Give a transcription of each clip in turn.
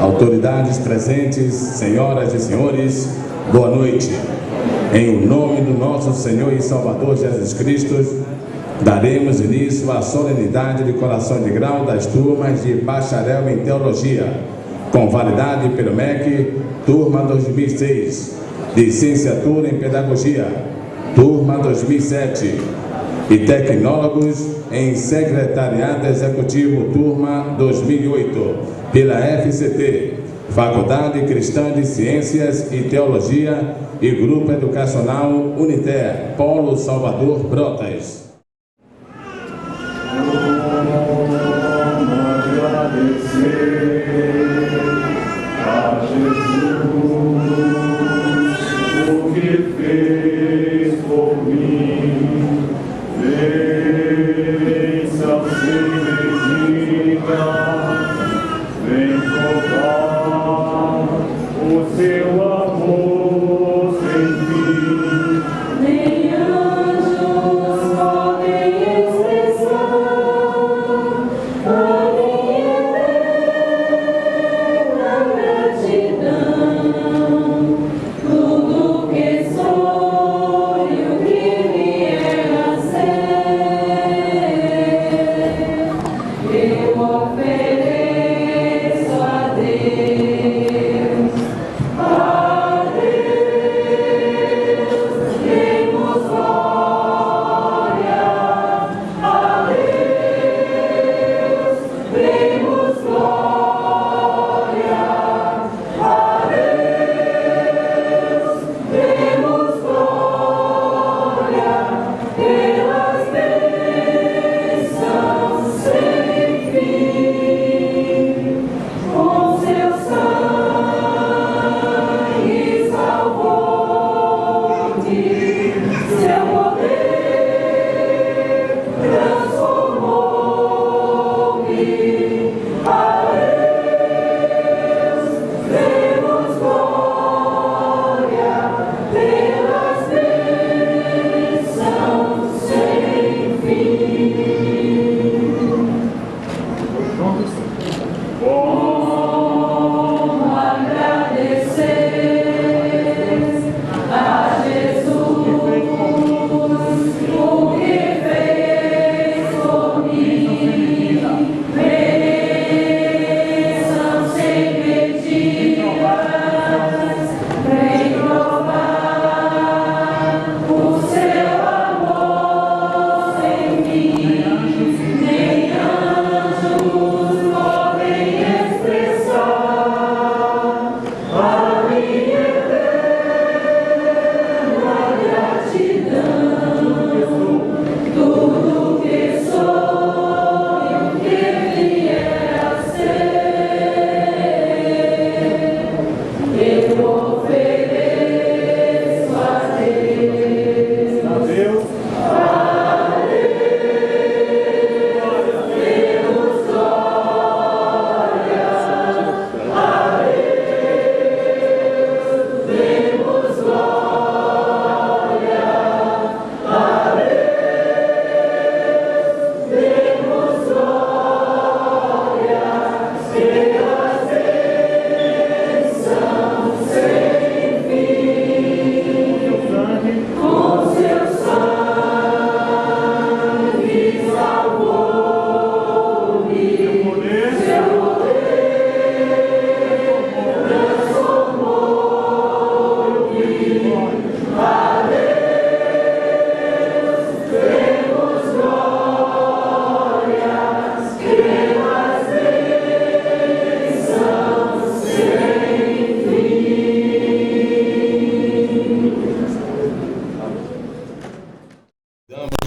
autoridades presentes, senhoras e senhores, boa noite. Em nome do nosso Senhor e Salvador Jesus Cristo, daremos início à solenidade de colação de grau das turmas de bacharel em teologia, com validade pelo MEC, turma 2006, licenciatura em pedagogia, turma 2007, e tecnólogos em secretariado executivo, turma 2008, pela FCT, Faculdade Cristã de Ciências e Teologia e Grupo Educacional Uniter, Polo Salvador Brotas.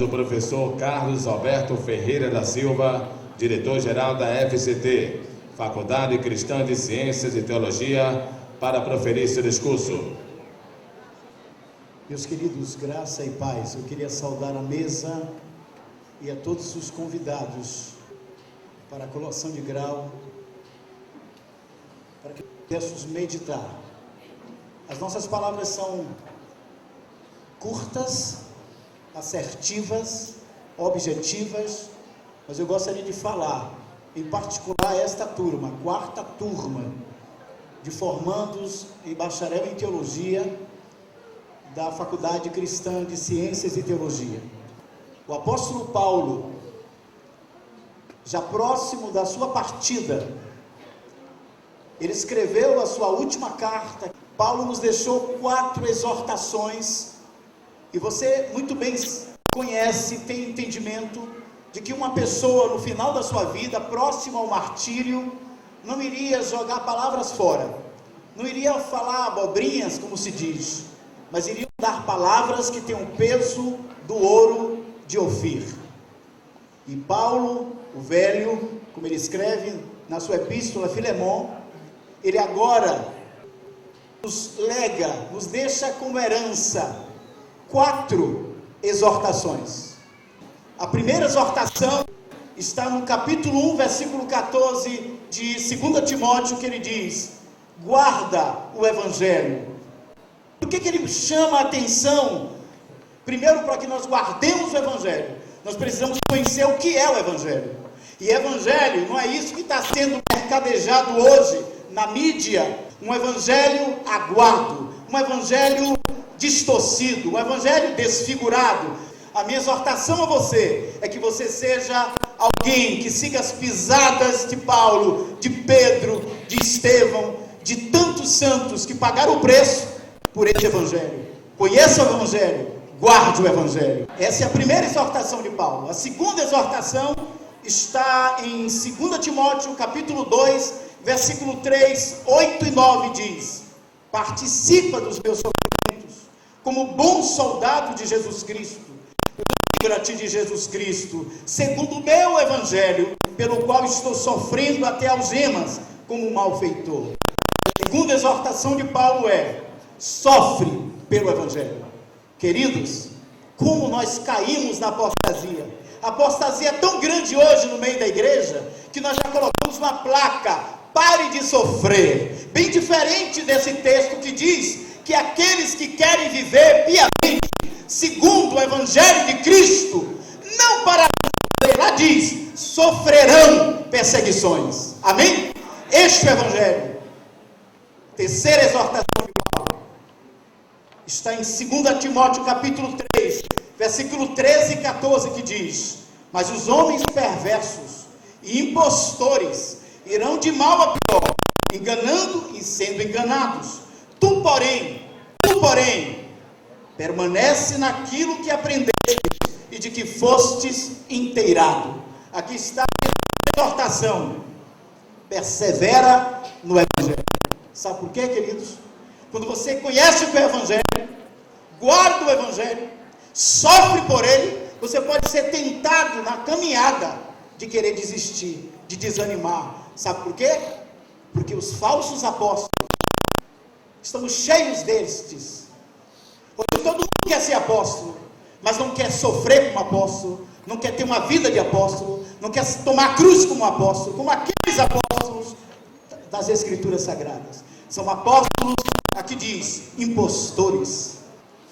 O professor Carlos Alberto Ferreira da Silva, diretor-geral da FCT, Faculdade Cristã de Ciências e Teologia, para proferir seu discurso. Meus queridos, graça e paz. Eu queria saudar a mesa e a todos os convidados para a colação de grau, para que pudéssemos meditar. As nossas palavras são curtas, assertivas, objetivas, mas eu gostaria de falar, em particular, esta turma, a quarta turma, de formandos em bacharel em teologia da Faculdade Cristã de Ciências e Teologia. O apóstolo Paulo, já próximo da sua partida, ele escreveu a sua última carta. Paulo nos deixou 4 exortações, e você muito bem conhece, tem entendimento de que uma pessoa no final da sua vida, próxima ao martírio, não iria jogar palavras fora, não iria falar abobrinhas, como se diz, mas iria dar palavras que têm o peso do ouro de Ofir. E Paulo, o velho, como ele escreve na sua epístola a Filemon, ele agora nos lega, nos deixa como herança 4 exortações. A primeira exortação está no capítulo 1, versículo 14 de 2 Timóteo, que ele diz: guarda o Evangelho. Por que ele chama a atenção? Primeiro, para que nós guardemos o Evangelho, nós precisamos conhecer o que é o Evangelho. E Evangelho não é isso que está sendo mercadejado hoje na mídia, um Evangelho aguado, um Evangelho distorcido, um Evangelho desfigurado. A minha exortação a você é que você seja alguém que siga as pisadas de Paulo, de Pedro, de Estevão, de tantos santos que pagaram o preço por esse Evangelho. Conheça o Evangelho, guarde o Evangelho. Essa é a primeira exortação de Paulo. A segunda exortação está em 2 Timóteo, capítulo 2, versículo 3, 8 e 9, diz: participa dos meus sofrimentos, como bom soldado de Jesus Cristo. Livra-te de Jesus Cristo, segundo o meu Evangelho, pelo qual estou sofrendo até algemas, como um malfeitor. A segunda exortação de Paulo é: sofre pelo Evangelho. Queridos, como nós caímos na apostasia. A apostasia é tão grande hoje no meio da igreja, que nós já colocamos uma placa: pare de sofrer. Bem diferente desse texto que diz que aqueles que querem viver piamente, segundo o Evangelho de Cristo, não para sofrer, lá diz, sofrerão perseguições. Amém? Este é o Evangelho. Terceira exortação de Paulo está em 2 Timóteo capítulo 3, versículo 13 e 14, que diz: mas os homens perversos e impostores irão de mal a pior, enganando e sendo enganados. Tu, porém, permanece naquilo que aprendeste e de que fostes inteirado. Aqui está a exortação: persevera no Evangelho. Sabe por quê, queridos? Quando você conhece o que é o Evangelho, guarda o Evangelho, sofre por ele, você pode ser tentado na caminhada de querer desistir, de desanimar. Sabe por quê? Porque os falsos apóstolos, estamos cheios destes. Hoje todo mundo quer ser apóstolo, mas não quer sofrer como apóstolo, não quer ter uma vida de apóstolo, não quer tomar cruz como apóstolo, como aqueles apóstolos das Escrituras Sagradas. São apóstolos, aqui diz, impostores.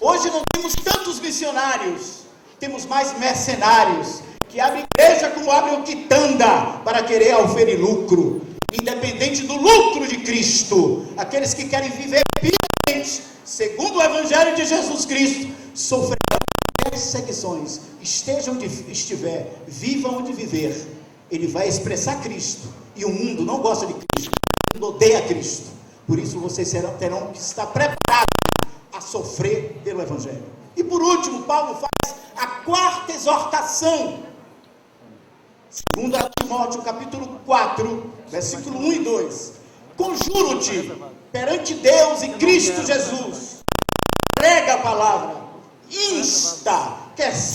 Hoje não temos tantos missionários, temos mais mercenários, que abrem igreja como abrem o quitanda, para querer auferir lucro, independente do lucro de Cristo. Aqueles que querem viver piamente, segundo o Evangelho de Jesus Cristo, sofrerão perseguições. Esteja onde estiver, viva onde viver, ele vai expressar Cristo. E o mundo não gosta de Cristo, o mundo odeia Cristo. Por isso vocês terão que estar preparados a sofrer pelo Evangelho. E por último, Paulo faz a quarta exortação. 2 Timóteo capítulo 4, versículo 1 e 2. Conjuro-te perante Deus e Cristo Jesus, prega a palavra, insta, quer seja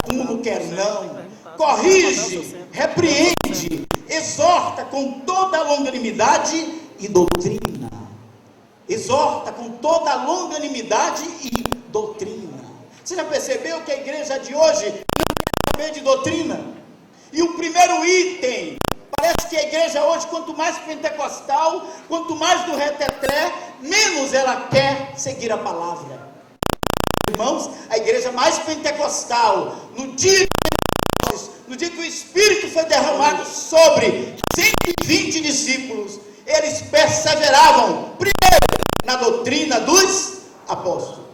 oportuno, quer não, corrige, repreende, exorta com toda longanimidade e doutrina. Exorta com toda longanimidade e doutrina. Você já percebeu que a igreja de hoje não quer saber de doutrina? E o primeiro item, parece que a igreja hoje, quanto mais pentecostal, quanto mais do retetré, menos ela quer seguir a palavra. Irmãos, a igreja mais pentecostal, no dia que o Espírito foi derramado sobre 120 discípulos, eles perseveravam, primeiro, na doutrina dos apóstolos.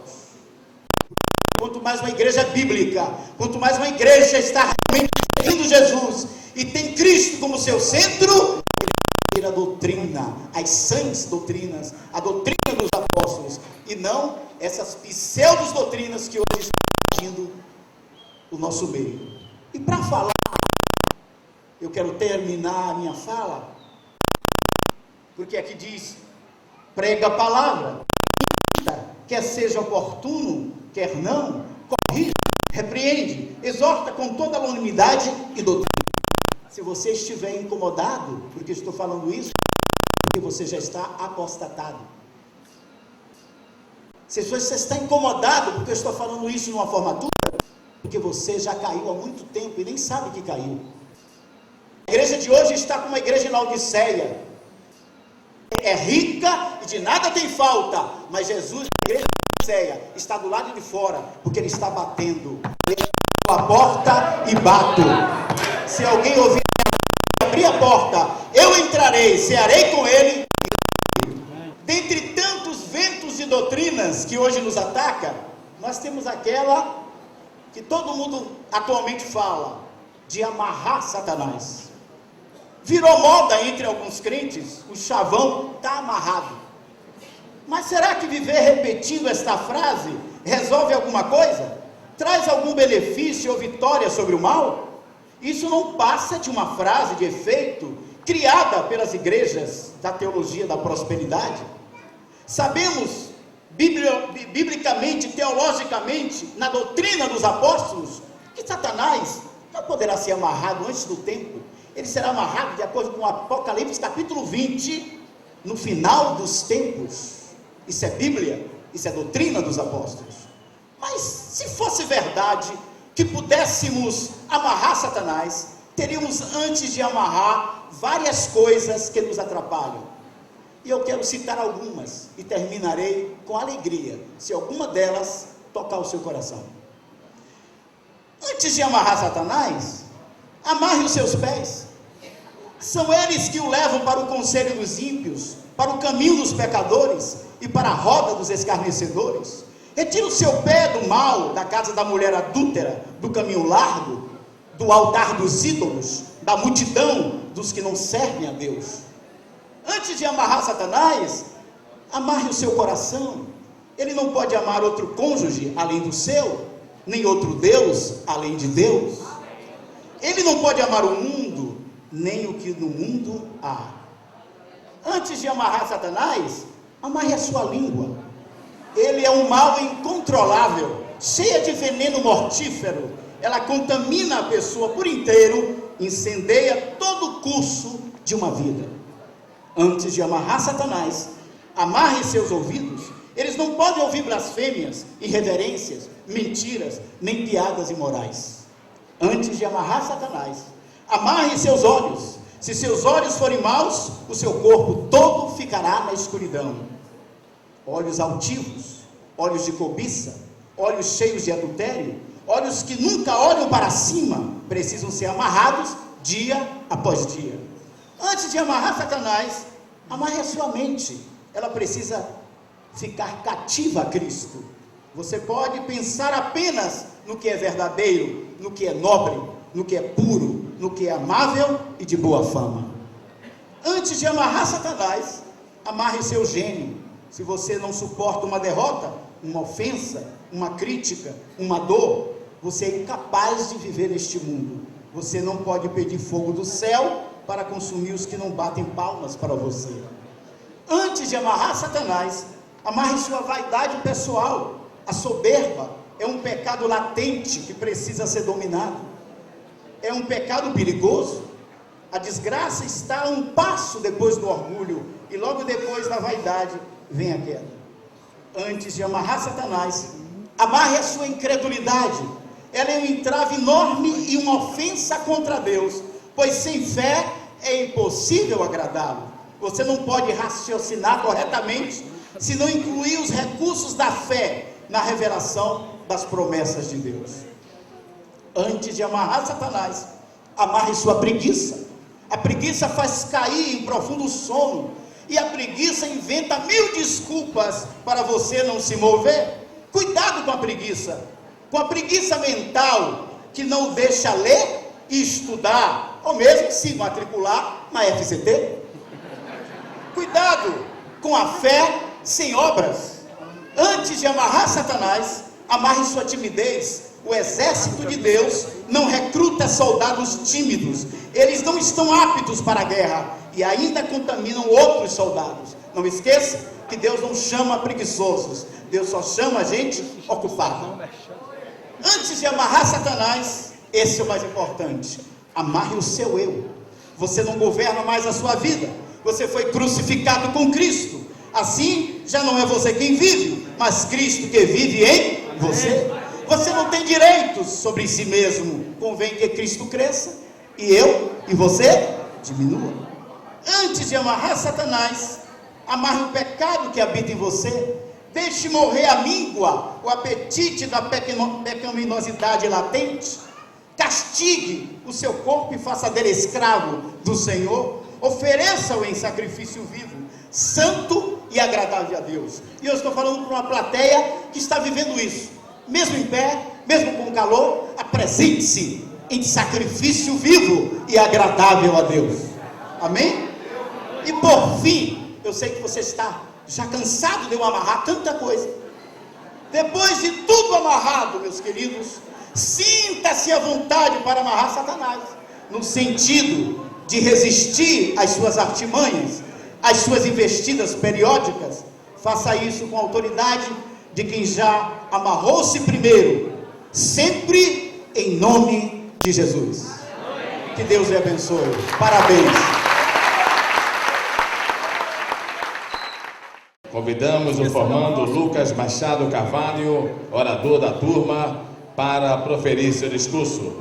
Quanto mais uma igreja bíblica, quanto mais uma igreja está realmente seguindo Jesus e tem Cristo como seu centro, ele a doutrina, as sãs doutrinas, a doutrina dos apóstolos, e não essas pseudos doutrinas que hoje estão agindo o nosso meio. E para falar, eu quero terminar a minha fala, porque aqui diz, prega a palavra, quer seja oportuno, quer não, corrige, repreende, exorta com toda a longanimidade e doutrina. Se você estiver incomodado, porque estou falando isso, porque você já está apostatado. Se você está incomodado, porque eu estou falando isso numa formatura, porque você já caiu há muito tempo e nem sabe que caiu. A igreja de hoje está como uma igreja em Laodiceia. É rica e de nada tem falta, mas Jesus, a igreja de Laodiceia, está do lado de fora, porque ele está batendo. Ele abre a porta e bato. Se alguém ouvir abrir a porta, eu entrarei, cearei com ele. Dentre tantos ventos e doutrinas que hoje nos atacam, nós temos aquela que todo mundo atualmente fala, de amarrar Satanás. Virou moda entre alguns crentes, o chavão está amarrado. Mas será que viver repetindo esta frase resolve alguma coisa? Traz algum benefício ou vitória sobre o mal? Isso não passa de uma frase de efeito criada pelas igrejas da teologia da prosperidade. Sabemos, biblicamente, teologicamente, na doutrina dos apóstolos, que Satanás não poderá ser amarrado antes do tempo. Ele será amarrado de acordo com Apocalipse capítulo 20, no final dos tempos. Isso é Bíblia, isso é doutrina dos apóstolos. Mas se fosse verdade que pudéssemos amarrar Satanás, teríamos antes de amarrar várias coisas que nos atrapalham. E eu quero citar algumas e terminarei com alegria, se alguma delas tocar o seu coração. Antes de amarrar Satanás, amarre os seus pés. São eles que o levam para o conselho dos ímpios, para o caminho dos pecadores e para a roda dos escarnecedores. Retira o seu pé do mal, da casa da mulher adúltera, do caminho largo, do altar dos ídolos, da multidão dos que não servem a Deus. Antes de amarrar Satanás, amarre o seu coração. Ele não pode amar outro cônjuge além do seu, nem outro Deus além de Deus. Ele não pode amar o mundo, nem o que no mundo há. Antes de amarrar Satanás, amarre a sua língua. Ele é um mal incontrolável, cheia de veneno mortífero. Ela contamina a pessoa por inteiro, incendeia todo o curso de uma vida. Antes de amarrar Satanás, amarre seus ouvidos. Eles não podem ouvir blasfêmias, irreverências, mentiras, nem piadas imorais. Antes de amarrar Satanás, amarre seus olhos. Se seus olhos forem maus, o seu corpo todo ficará na escuridão. Olhos altivos, olhos de cobiça, olhos cheios de adultério, olhos que nunca olham para cima, precisam ser amarrados dia após dia. Antes de amarrar Satanás, amarre a sua mente. Ela precisa ficar cativa a Cristo. Você pode pensar apenas no que é verdadeiro, no que é nobre, no que é puro, no que é amável e de boa fama. Antes de amarrar Satanás, amarre seu gênio. Se você não suporta uma derrota, uma ofensa, uma crítica, uma dor, você é incapaz de viver neste mundo. Você não pode pedir fogo do céu para consumir os que não batem palmas para você. Antes de amarrar Satanás, amarre sua vaidade pessoal. A soberba é um pecado latente que precisa ser dominado. É um pecado perigoso. A desgraça está a um passo depois do orgulho, e logo depois da vaidade vem a queda. Antes de amarrar Satanás, amarre a sua incredulidade. Ela é um entrave enorme e uma ofensa contra Deus, pois sem fé é impossível agradá-lo. Você não pode raciocinar corretamente se não incluir os recursos da fé na revelação das promessas de Deus. Antes de amarrar Satanás, amarre sua preguiça. A preguiça faz cair em profundo sono. E a preguiça inventa 1000 desculpas para você não se mover. Cuidado com a preguiça. Com a preguiça mental que não deixa ler e estudar, ou mesmo se matricular na FCT. Cuidado com a fé sem obras. Antes de amarrar Satanás, amarre sua timidez. O exército de Deus não recruta soldados tímidos. Eles não estão aptos para a guerra e ainda contaminam outros soldados. Não esqueça que Deus não chama preguiçosos. Deus só chama gente ocupada. Antes de amarrar Satanás, esse é o mais importante. Amarre o seu eu. Você não governa mais a sua vida. Você foi crucificado com Cristo. Assim, já não é você quem vive, mas Cristo que vive em você. Você não tem direitos sobre si mesmo. Convém que Cristo cresça e eu e você diminua. Antes de amarrar Satanás, amarre o pecado que habita em você. Deixe morrer a míngua, o apetite da pecaminosidade latente. Castigue o seu corpo e faça dele escravo do Senhor. Ofereça-o em sacrifício vivo, santo e agradável a Deus. E eu estou falando para uma plateia que está vivendo isso. Mesmo em pé, mesmo com calor, apresente-se em sacrifício vivo e agradável a Deus. Amém? E por fim, eu sei que você está já cansado de eu amarrar tanta coisa. Depois de tudo amarrado, meus queridos, sinta-se à vontade para amarrar Satanás, no sentido de resistir às suas artimanhas, às suas investidas periódicas. Faça isso com a autoridade de quem já amarrou-se primeiro, sempre em nome de Jesus. Que Deus lhe abençoe. Parabéns. Convidamos o formando Lucas Machado Carvalho, orador da turma, para proferir seu discurso.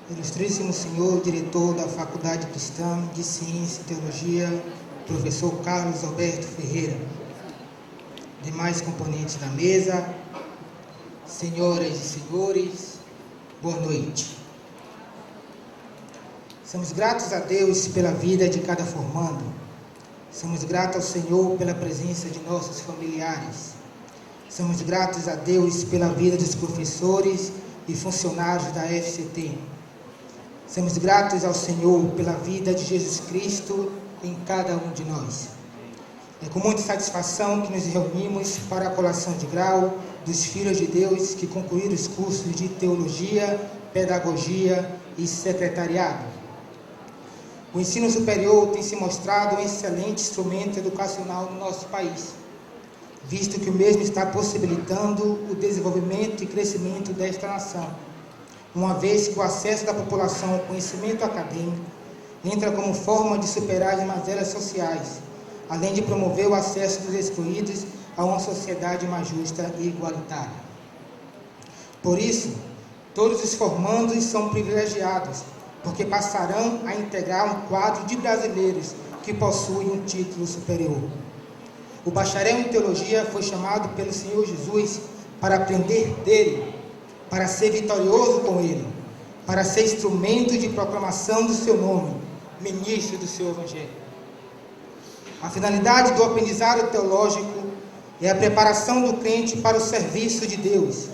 Ilustríssimo senhor, diretor da Faculdade Cristã de Ciência e Teologia, professor Carlos Alberto Ferreira, demais componentes da mesa, senhoras e senhores, boa noite. Somos gratos a Deus pela vida de cada formando. Somos gratos ao Senhor pela presença de nossos familiares. Somos gratos a Deus pela vida dos professores e funcionários da FCT. Somos gratos ao Senhor pela vida de Jesus Cristo em cada um de nós. É com muita satisfação que nos reunimos para a colação de grau dos filhos de Deus que concluíram os cursos de Teologia, Pedagogia e Secretariado. O ensino superior tem se mostrado um excelente instrumento educacional no nosso país, visto que o mesmo está possibilitando o desenvolvimento e crescimento desta nação, uma vez que o acesso da população ao conhecimento acadêmico entra como forma de superar as mazelas sociais, além de promover o acesso dos excluídos a uma sociedade mais justa e igualitária. Por isso, todos os formandos são privilegiados, porque passarão a integrar um quadro de brasileiros que possuem um título superior. O bacharel em teologia foi chamado pelo Senhor Jesus para aprender dele, para ser vitorioso com ele, para ser instrumento de proclamação do seu nome, ministro do seu evangelho. A finalidade do aprendizado teológico é a preparação do crente para o serviço de Deus.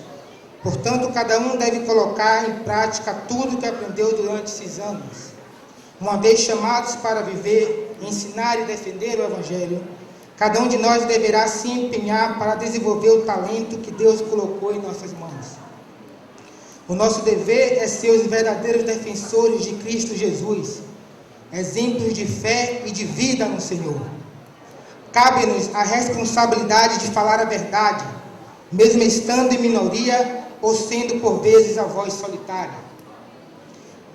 Portanto, cada um deve colocar em prática tudo que aprendeu durante esses anos. Uma vez chamados para viver, ensinar e defender o evangelho, cada um de nós deverá se empenhar para desenvolver o talento que Deus colocou em nossas mãos. O nosso dever é ser os verdadeiros defensores de Cristo Jesus, exemplos de fé e de vida no Senhor. Cabe-nos a responsabilidade de falar a verdade, mesmo estando em minoria ou sendo por vezes a voz solitária.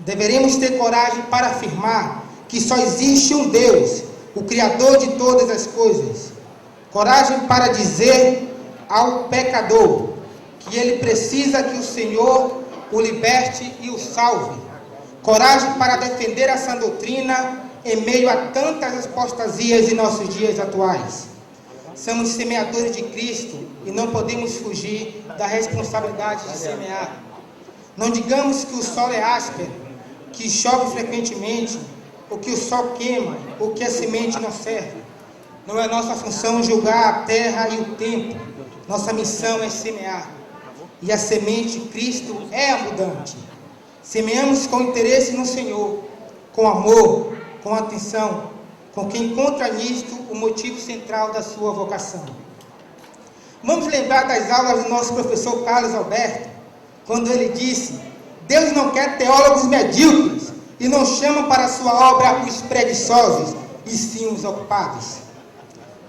Deveremos ter coragem para afirmar que só existe um Deus, o Criador de todas as coisas. Coragem para dizer ao pecador que ele precisa que o Senhor o liberte e o salve. Coragem para defender a sã doutrina em meio a tantas apostasias em nossos dias atuais. Somos semeadores de Cristo e não podemos fugir da responsabilidade de semear. Não digamos que o solo é áspero, que chove frequentemente, ou que o sol queima, ou que a semente não serve. Não é nossa função julgar a terra e o tempo. Nossa missão é semear. E a semente de Cristo é abundante. Semeamos com interesse no Senhor, com amor, com atenção, com quem encontra nisto o motivo central da sua vocação. Vamos lembrar das aulas do nosso professor Carlos Alberto, quando ele disse: Deus não quer teólogos medíocres e não chama para a sua obra os preguiçosos, e sim os ocupados.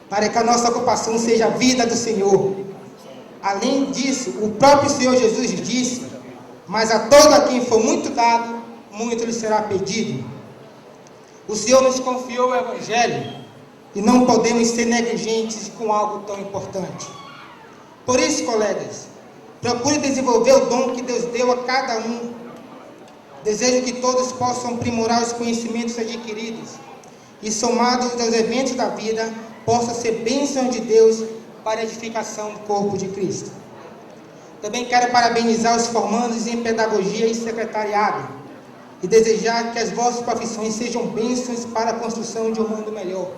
Para que a nossa ocupação seja a vida do Senhor. Além disso, o próprio Senhor Jesus disse: mas a todo a quem for muito dado, muito lhe será pedido. O Senhor nos confiou o Evangelho e não podemos ser negligentes com algo tão importante. Por isso, colegas, procure desenvolver o dom que Deus deu a cada um. Desejo que todos possam aprimorar os conhecimentos adquiridos e, somados aos eventos da vida, possam ser bênçãos de Deus para a edificação do corpo de Cristo. Também quero parabenizar os formandos em pedagogia e secretariado e desejar que as vossas profissões sejam bênçãos para a construção de um mundo melhor.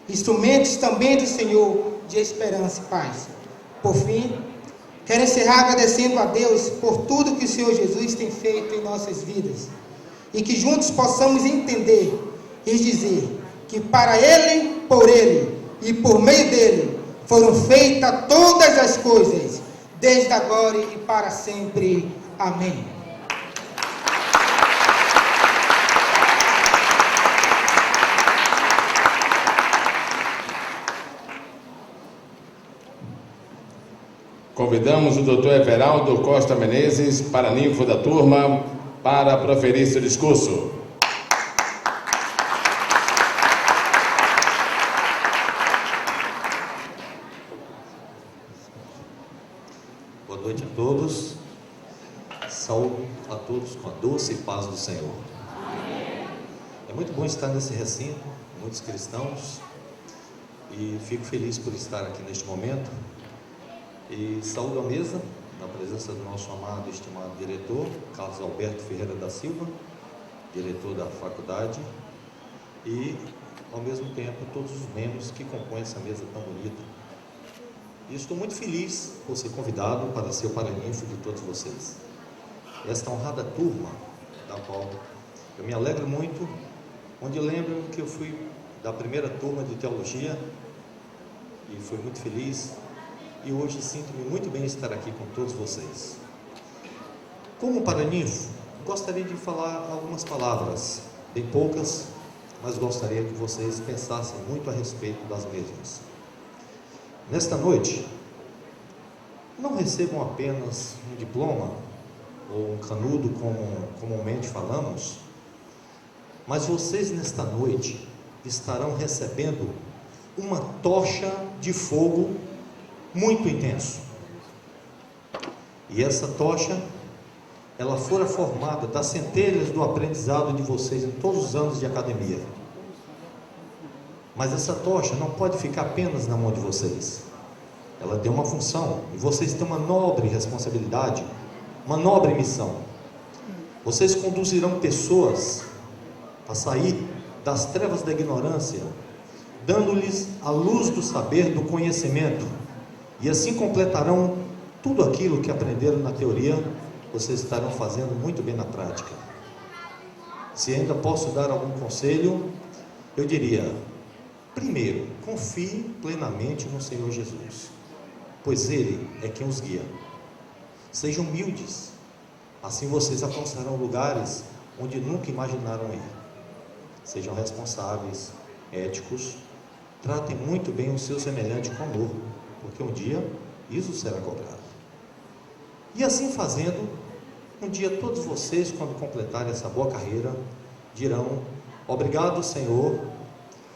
Instrumentos também do Senhor de esperança e paz. Por fim, quero encerrar agradecendo a Deus por tudo que o Senhor Jesus tem feito em nossas vidas e que juntos possamos entender e dizer que para Ele, por Ele e por meio dEle foram feitas todas as coisas, desde agora e para sempre. Amém. Convidamos o Dr. Everaldo Costa Menezes, paraninfo da turma, para proferir seu discurso. Boa noite a todos. Saúdo a todos com a doce paz do Senhor. É muito bom estar nesse recinto, muitos cristãos, e fico feliz por estar aqui neste momento. E saúdo a mesa, na presença do nosso amado e estimado diretor, Carlos Alberto Ferreira da Silva, diretor da faculdade, e, ao mesmo tempo, todos os membros que compõem essa mesa tão bonita. E estou muito feliz por ser convidado para ser o paraninfo de todos vocês. Esta honrada turma, da qual eu me alegro muito, onde lembro que eu fui da primeira turma de teologia, e fui muito feliz. E hoje sinto-me muito bem estar aqui com todos vocês. Como paraninfo, gostaria de falar algumas palavras, bem poucas, mas gostaria que vocês pensassem muito a respeito das mesmas. Nesta noite, não recebam apenas um diploma, ou um canudo, como comumente falamos, mas vocês nesta noite estarão recebendo uma tocha de fogo muito intenso. E essa tocha, ela fora formada das centelhas do aprendizado de vocês em todos os anos de academia. Mas essa tocha não pode ficar apenas na mão de vocês. Ela tem uma função, e vocês têm uma nobre responsabilidade, uma nobre missão. Vocês conduzirão pessoas a sair das trevas da ignorância, dando-lhes a luz do saber, do conhecimento, e assim completarão tudo aquilo que aprenderam na teoria, vocês estarão fazendo muito bem na prática. Se ainda posso dar algum conselho, eu diria: primeiro, confie plenamente no Senhor Jesus, pois Ele é quem os guia. Sejam humildes, assim vocês alcançarão lugares onde nunca imaginaram ir. Sejam responsáveis, éticos, tratem muito bem o seu semelhante com amor, porque um dia isso será cobrado. E assim fazendo, um dia todos vocês, quando completarem essa boa carreira, dirão: obrigado, Senhor,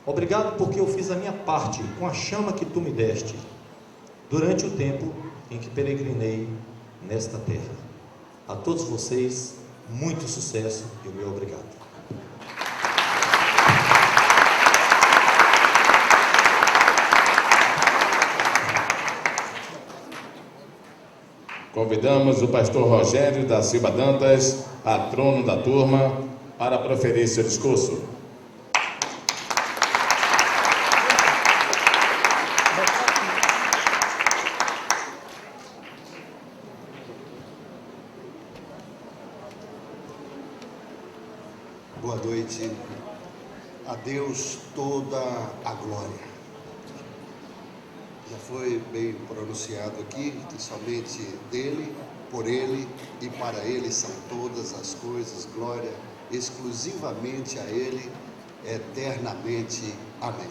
obrigado porque eu fiz a minha parte com a chama que tu me deste, durante o tempo em que peregrinei nesta terra. A todos vocês, muito sucesso e o meu obrigado. Convidamos o pastor Rogério da Silva Dantas patrono da turma, para proferir seu discurso. Boa noite. A Deus toda a glória. Já foi bem pronunciado aqui que somente dele, por ele e para ele são todas as coisas, glória exclusivamente a ele, eternamente. Amém.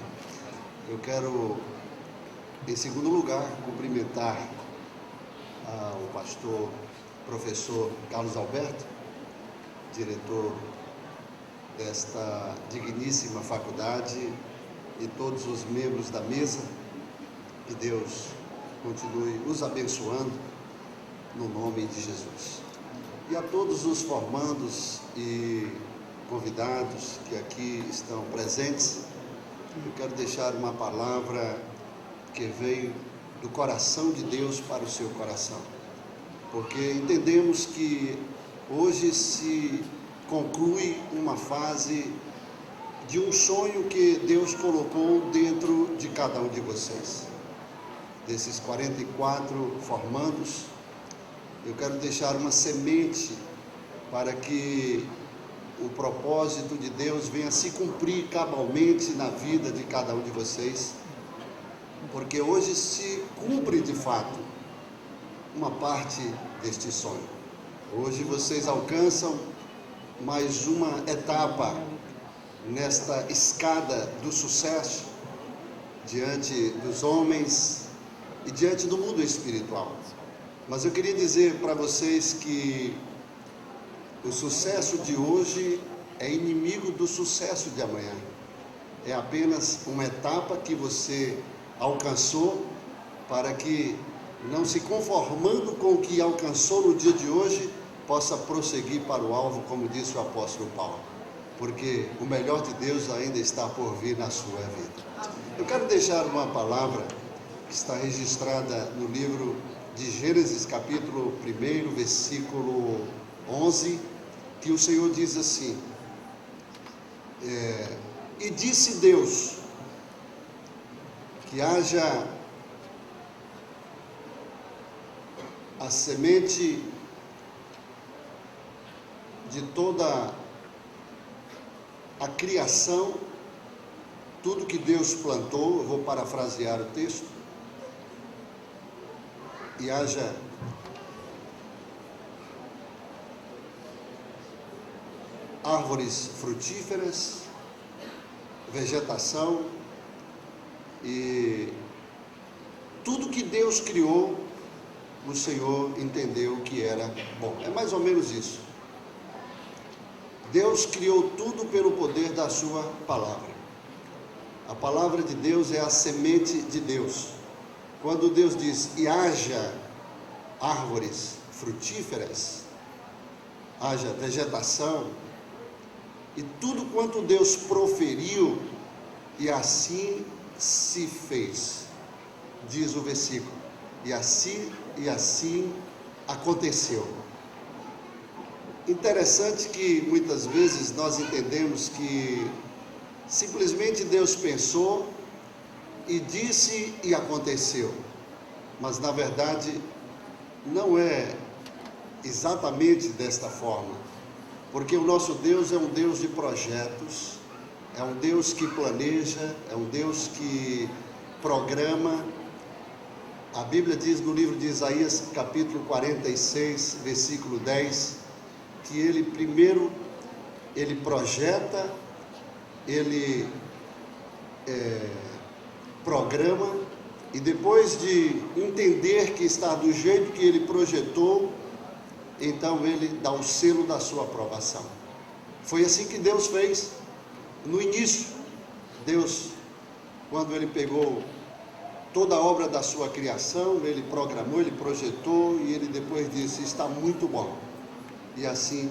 Eu quero, em segundo lugar, cumprimentar o pastor, professor Carlos Alberto, diretor desta digníssima faculdade, e todos os membros da mesa. Que Deus continue os abençoando no nome de Jesus. E a todos os formandos e convidados que aqui estão presentes, eu quero deixar uma palavra que vem do coração de Deus para o seu coração, porque entendemos que hoje se conclui uma fase de um sonho que Deus colocou dentro de cada um de vocês. Desses 44 formandos, eu quero deixar uma semente para que o propósito de Deus venha se cumprir cabalmente na vida de cada um de vocês, porque hoje se cumpre de fato uma parte deste sonho. Hoje vocês alcançam mais uma etapa nesta escada do sucesso diante dos homens e diante do mundo espiritual. Mas eu queria dizer para vocês que o sucesso de hoje é inimigo do sucesso de amanhã. É apenas uma etapa que você alcançou, para que, não se conformando com o que alcançou no dia de hoje, possa prosseguir para o alvo, como disse o apóstolo Paulo, porque o melhor de Deus ainda está por vir na sua vida. Eu quero deixar uma palavra que está registrada no livro de Gênesis, capítulo 1, versículo 11, que o Senhor diz assim: e disse Deus que haja a semente de toda a criação, tudo que Deus plantou. Eu vou parafrasear o texto. E haja árvores frutíferas, vegetação, e tudo que Deus criou, o Senhor entendeu que era bom. É mais ou menos isso. Deus criou tudo pelo poder da sua palavra. A palavra de Deus é a semente de Deus. Quando Deus diz, e haja árvores frutíferas, haja vegetação, e tudo quanto Deus proferiu, e assim se fez, diz o versículo, e assim aconteceu. Interessante que muitas vezes nós entendemos que simplesmente Deus pensou e disse e aconteceu, mas na verdade não é exatamente desta forma, porque o nosso Deus é um Deus de projetos, é um Deus que planeja, é um Deus que programa. A Bíblia diz no livro de Isaías, capítulo 46, versículo 10, que ele primeiro, ele projeta, ele programa, e depois de entender que está do jeito que ele projetou, então ele dá o selo da sua aprovação. Foi assim que Deus fez no início. Deus, quando ele pegou toda a obra da sua criação, ele programou, ele projetou, e ele depois disse, está muito bom. E assim,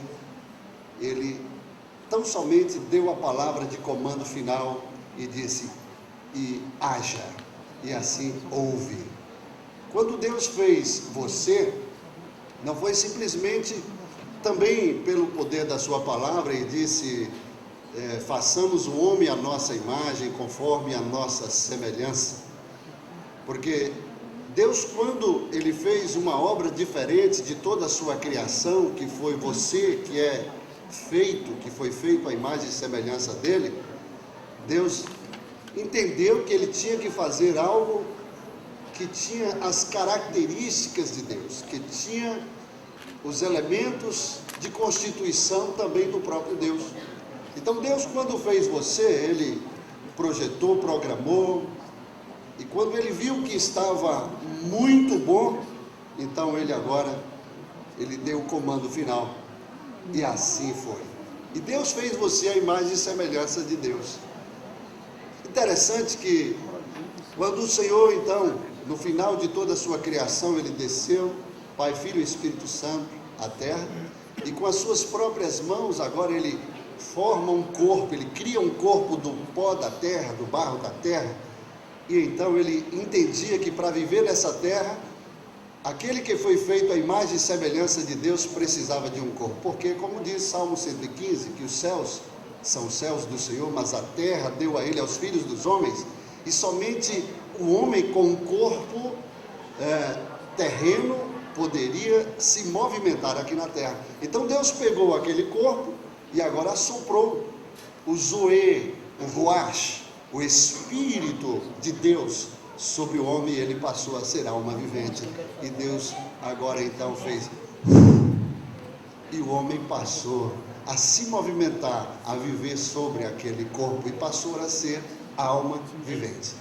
ele tão somente deu a palavra de comando final e disse, e haja, e assim houve. Quando Deus fez você, não foi simplesmente também pelo poder da sua palavra, e disse, façamos o homem à nossa imagem, conforme a nossa semelhança. Porque Deus, quando Ele fez uma obra diferente de toda a sua criação, que foi você, que foi feito à imagem e semelhança dEle, Deus entendeu que Ele tinha que fazer algo que tinha as características de Deus, que tinha os elementos de constituição também do próprio Deus. Então Deus, quando fez você, Ele projetou, programou, e quando Ele viu que estava muito bom, então Ele deu o comando final, e assim foi. E Deus fez você à imagem e semelhança de Deus. Interessante que, quando o Senhor, então, no final de toda a sua criação, Ele desceu, Pai, Filho e Espírito Santo, à terra, e com as suas próprias mãos, agora Ele forma um corpo, Ele cria um corpo do pó da terra, do barro da terra, e então Ele entendia que para viver nessa terra, aquele que foi feito à imagem e semelhança de Deus precisava de um corpo, porque, como diz Salmo 115, que os céus são os céus do Senhor, mas a terra deu a Ele, aos filhos dos homens, e somente o homem com um corpo terreno poderia se movimentar aqui na terra. Então Deus pegou aquele corpo e agora assoprou o zoe, o ruach, o Espírito de Deus sobre o homem, e ele passou a ser alma vivente. E Deus agora então fez, e o homem passou a se movimentar, a viver sobre aquele corpo, e passou a ser alma vivente.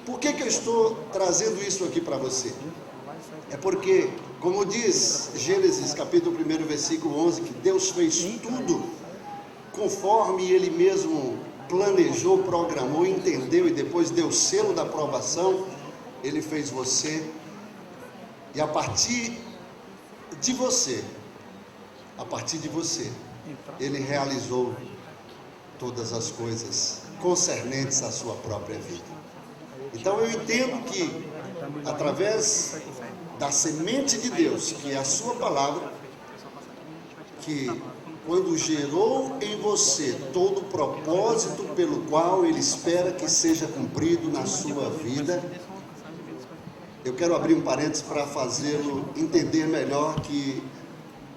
Por que eu estou trazendo isso aqui para você? É porque, como diz Gênesis capítulo 1, versículo 11, que Deus fez tudo conforme Ele mesmo planejou, programou, entendeu, e depois deu o selo da aprovação. Ele fez você, e a partir de você, Ele realizou todas as coisas concernentes à sua própria vida. Então eu entendo que, através da semente de Deus, que é a sua palavra, que quando gerou em você todo o propósito pelo qual Ele espera que seja cumprido na sua vida, eu quero abrir um parênteses para fazê-lo entender melhor que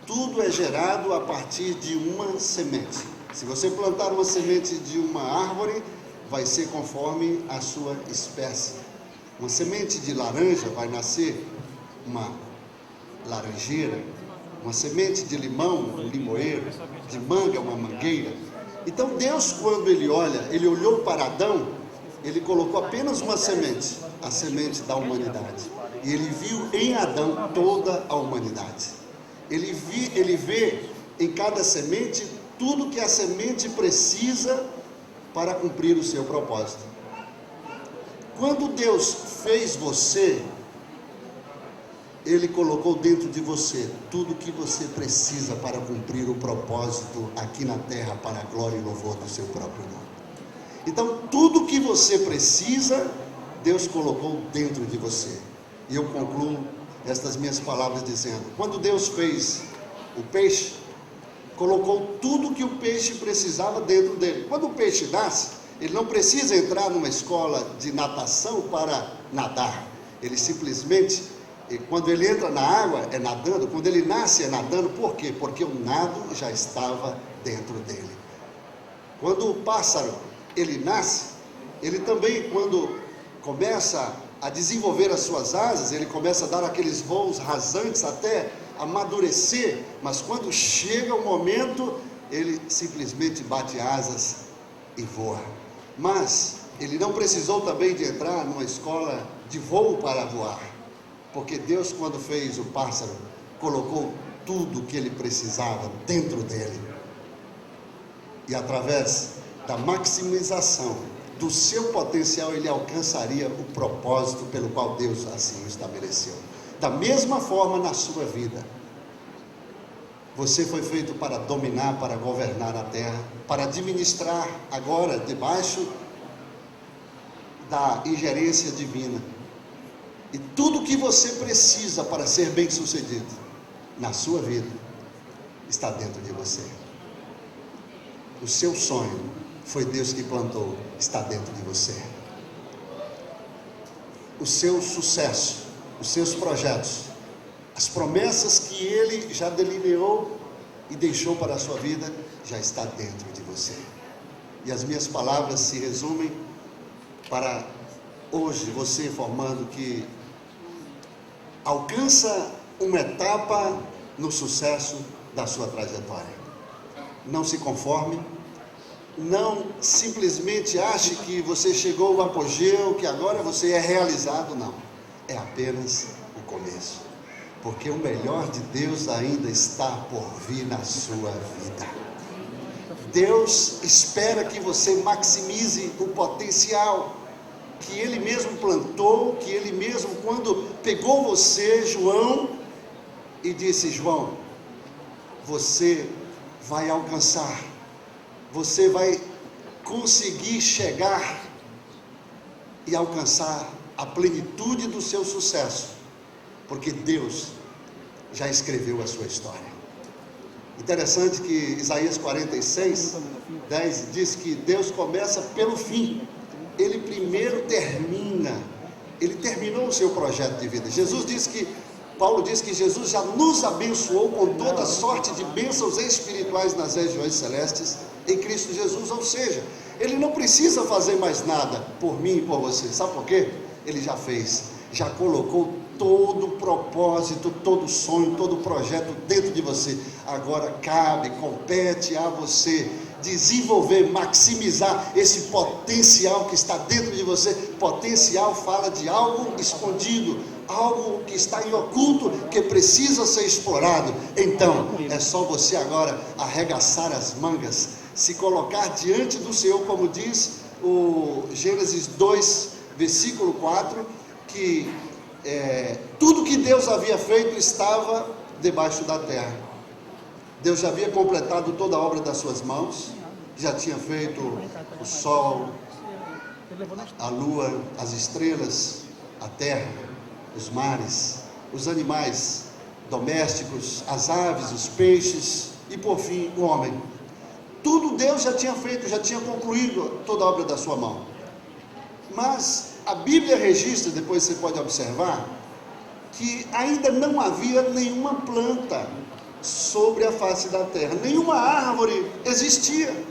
tudo é gerado a partir de uma semente. Se você plantar uma semente de uma árvore, vai ser conforme a sua espécie. Uma semente de laranja vai nascer uma laranjeira, uma semente de limão, um limoeiro, de manga, uma mangueira. Então Deus, quando Ele olhou para Adão, Ele colocou apenas uma semente, a semente da humanidade. E Ele viu em Adão toda a humanidade. Ele vê em cada semente tudo que a semente precisa para cumprir o seu propósito. Quando Deus fez você, Ele colocou dentro de você tudo o que você precisa para cumprir o propósito aqui na terra, para a glória e louvor do seu próprio nome. Então, tudo o que você precisa, Deus colocou dentro de você. E eu concluo estas minhas palavras dizendo: quando Deus fez o peixe, colocou tudo que o peixe precisava dentro dele. Quando o peixe nasce, ele não precisa entrar numa escola de natação para nadar. Ele simplesmente, quando ele entra na água, é nadando. Quando ele nasce, é nadando. Por quê? Porque o nado já estava dentro dele. Quando o pássaro, ele nasce, ele também, quando começa a desenvolver as suas asas, ele começa a dar aqueles voos rasantes até amadurecer, mas quando chega o momento, ele simplesmente bate asas e voa. Mas ele não precisou também de entrar numa escola de voo para voar, porque Deus, quando fez o pássaro, colocou tudo o que ele precisava dentro dele, e através da maximização do seu potencial, ele alcançaria o propósito pelo qual Deus assim o estabeleceu. Da mesma forma, na sua vida, você foi feito para dominar, para governar a terra, para administrar agora debaixo da ingerência divina. E tudo que você precisa para ser bem-sucedido na sua vida, está dentro de você. O seu sonho foi Deus que plantou, está dentro de você. O seu sucesso, os seus projetos, as promessas que Ele já delineou e deixou para a sua vida, já está dentro de você. E as minhas palavras se resumem para hoje você informando que alcança uma etapa no sucesso da sua trajetória. Não se conforme, não simplesmente ache que você chegou ao apogeu, que agora você é realizado, não. É apenas o começo, porque o melhor de Deus ainda está por vir na sua vida. Deus espera que você maximize o potencial que Ele mesmo plantou, que Ele mesmo, quando pegou você, João, e disse: João, você vai alcançar, você vai conseguir chegar e alcançar a plenitude do seu sucesso, porque Deus já escreveu a sua história. Interessante que Isaías 46, 10 diz que Deus começa pelo fim. Ele primeiro Ele terminou o seu projeto de vida. Paulo diz que Jesus já nos abençoou com toda sorte de bênçãos espirituais nas regiões celestes em Cristo Jesus. Ou seja, Ele não precisa fazer mais nada por mim e por você. Sabe por quê? Ele já fez, já colocou todo o propósito, todo o sonho, todo o projeto dentro de você. Agora compete a você desenvolver, maximizar esse potencial que está dentro de você. Potencial fala de algo escondido, algo que está em oculto, que precisa ser explorado. Então, é só você agora arregaçar as mangas, se colocar diante do Senhor, como diz o Gênesis 2, versículo 4, que tudo que Deus havia feito estava debaixo da terra. Deus já havia completado toda a obra das suas mãos, já tinha feito o sol, a lua, as estrelas, a terra, os mares, os animais domésticos, as aves, os peixes e por fim o homem. Tudo Deus já tinha feito, já tinha concluído toda a obra da sua mão. Mas a Bíblia registra, depois você pode observar, que ainda não havia nenhuma planta sobre a face da terra, nenhuma árvore existia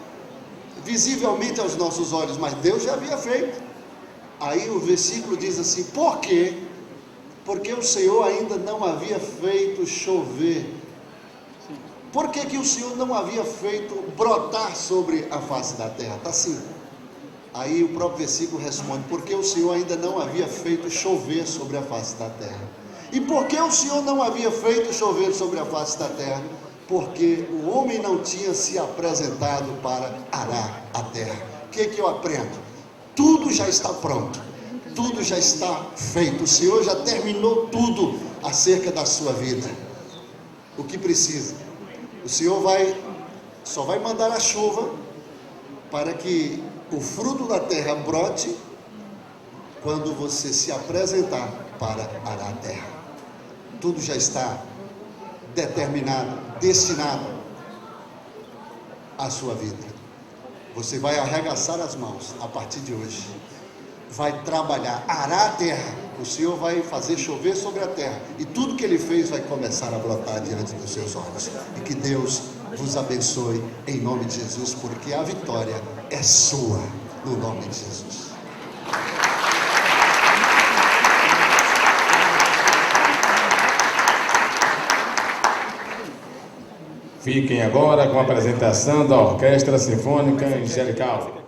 visivelmente aos nossos olhos, mas Deus já havia feito. Aí o versículo diz assim: por quê? Porque o Senhor ainda não havia feito chover. Por que o Senhor não havia feito brotar sobre a face da terra? Está assim. Aí o próprio versículo responde: porque o Senhor ainda não havia feito chover sobre a face da terra. E por que o Senhor não havia feito chover sobre a face da terra? Porque o homem não tinha se apresentado para arar a terra. O que eu aprendo? Tudo já está pronto, tudo já está feito. O Senhor já terminou tudo acerca da sua vida. O que precisa? O Senhor só vai mandar a chuva para que o fruto da terra brote quando você se apresentar para arar a terra. Tudo já está determinado, destinado à sua vida. Você vai arregaçar as mãos a partir de hoje, vai trabalhar, arar a terra. O Senhor vai fazer chover sobre a terra, e tudo que Ele fez vai começar a brotar diante dos seus olhos. E que Deus vos abençoe em nome de Jesus, porque a vitória é sua, no nome de Jesus. Fiquem agora com a apresentação da Orquestra Sinfônica Angelical.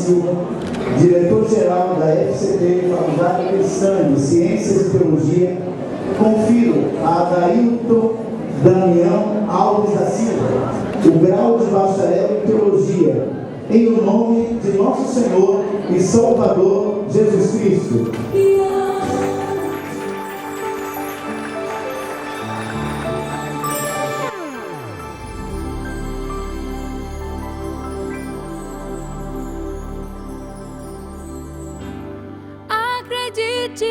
Silva, diretor-geral da FCT, Faculdade Cristã de Ciências e Teologia, confiro a Adailton Damião Alves da Silva o grau de bacharel em Teologia, em o nome de nosso Senhor e Salvador Jesus Cristo. Acredite,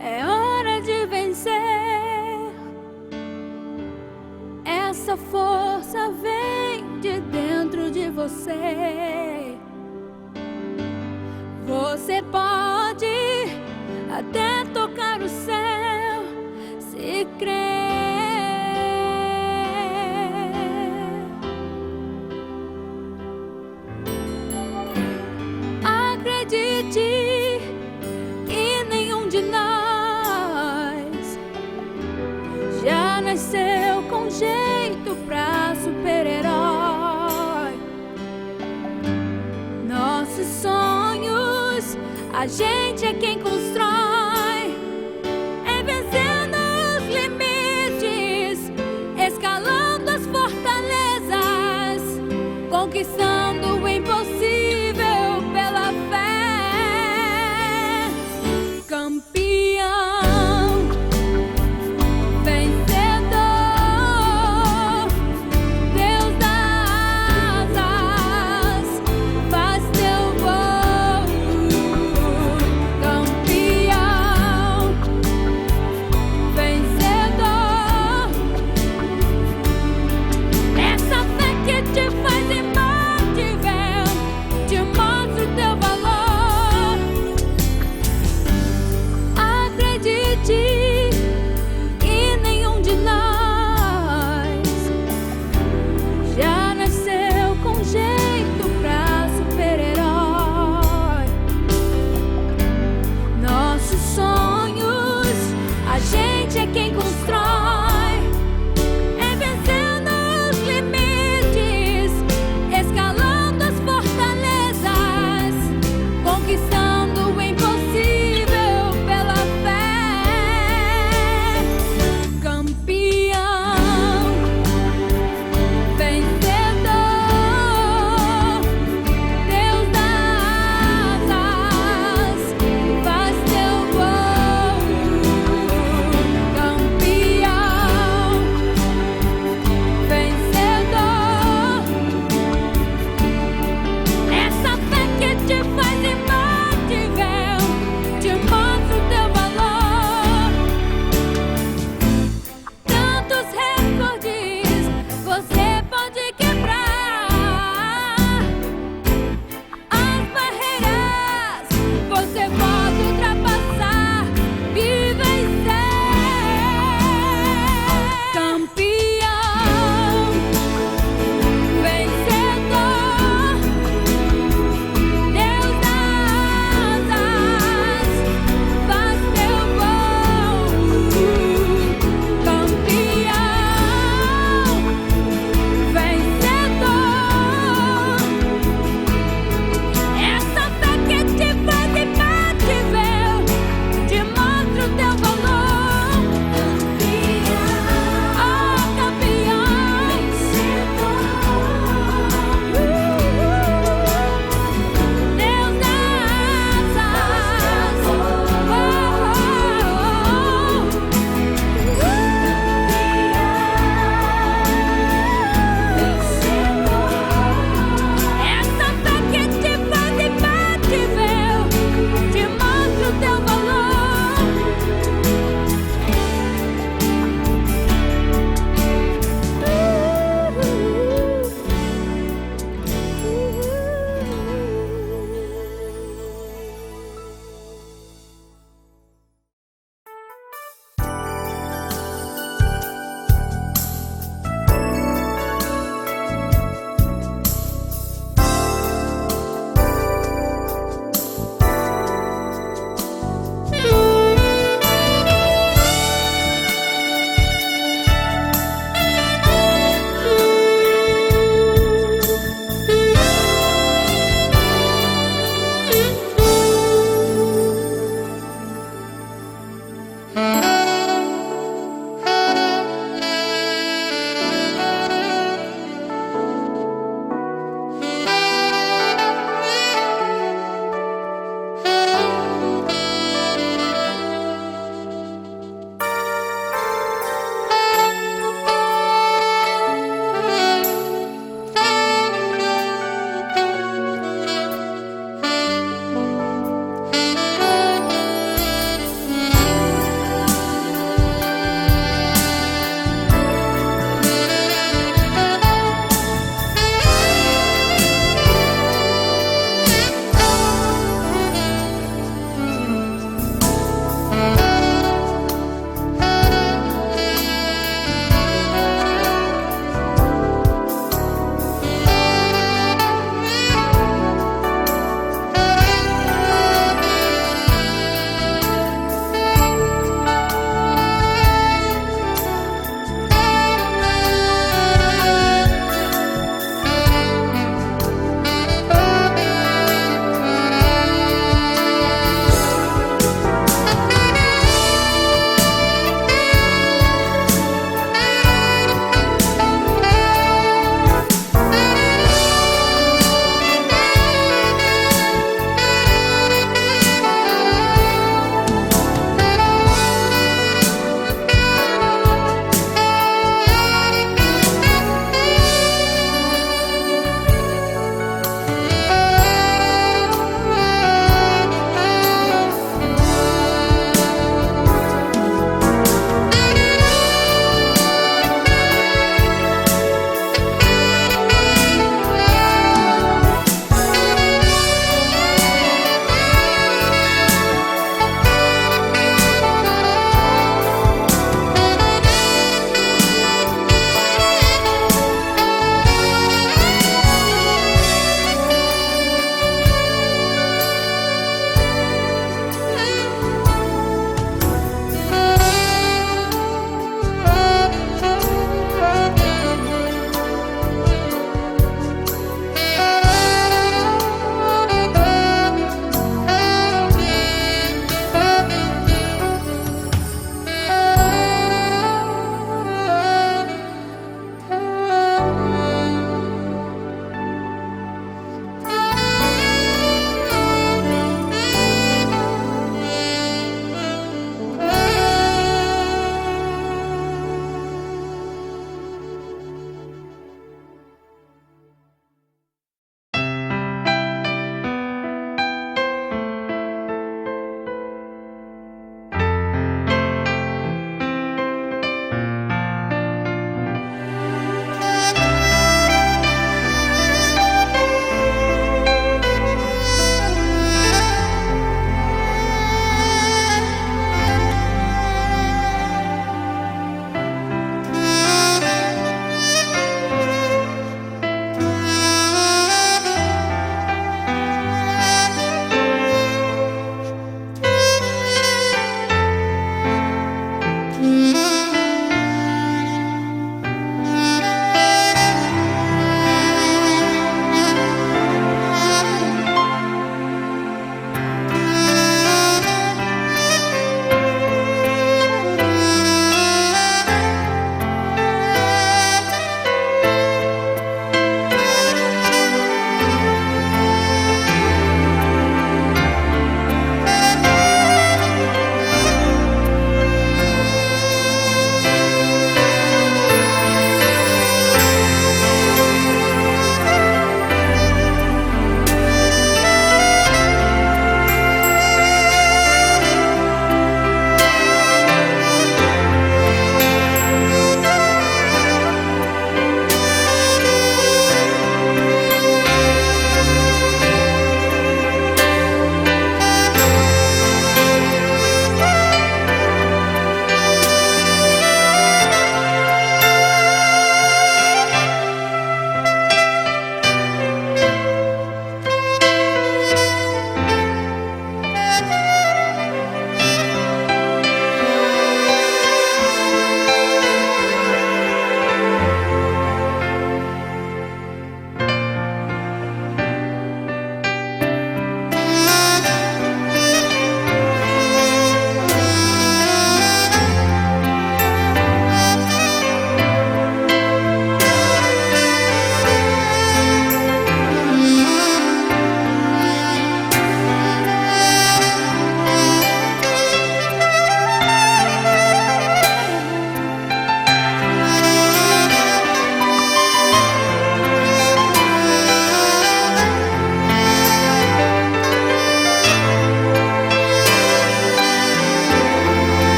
é hora de vencer. Essa força vem de dentro de você. Você pode até tocar o céu se crer. Acredite que nenhum de nós já nasceu com jeito pra super-herói. Nossos sonhos, a gente é quem constrói, é vencendo os limites, escalando as fortalezas, conquistando o impossível pela fé. Campeão, vencedor, Deus dá asas, faz teu voo. Campeão,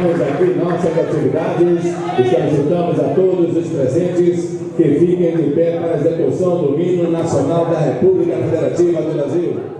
Continuamos aqui nossas atividades e solicitamos a todos os presentes que fiquem de pé para a execução do hino nacional da República Federativa do Brasil.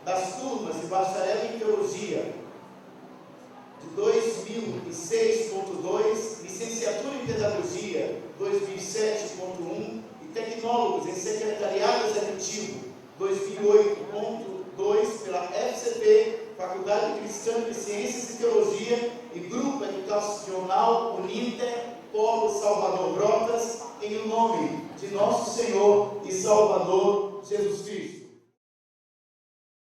das turmas de bacharel em teologia de 2006.2, licenciatura em pedagogia 2007.1 e tecnólogos em secretariado executivo 2008.2 pela FCT, Faculdade Cristã de Ciências e Teologia e Grupo Educacional Uninter Polo Salvador Brotas, em nome de nosso Senhor e Salvador Jesus Cristo.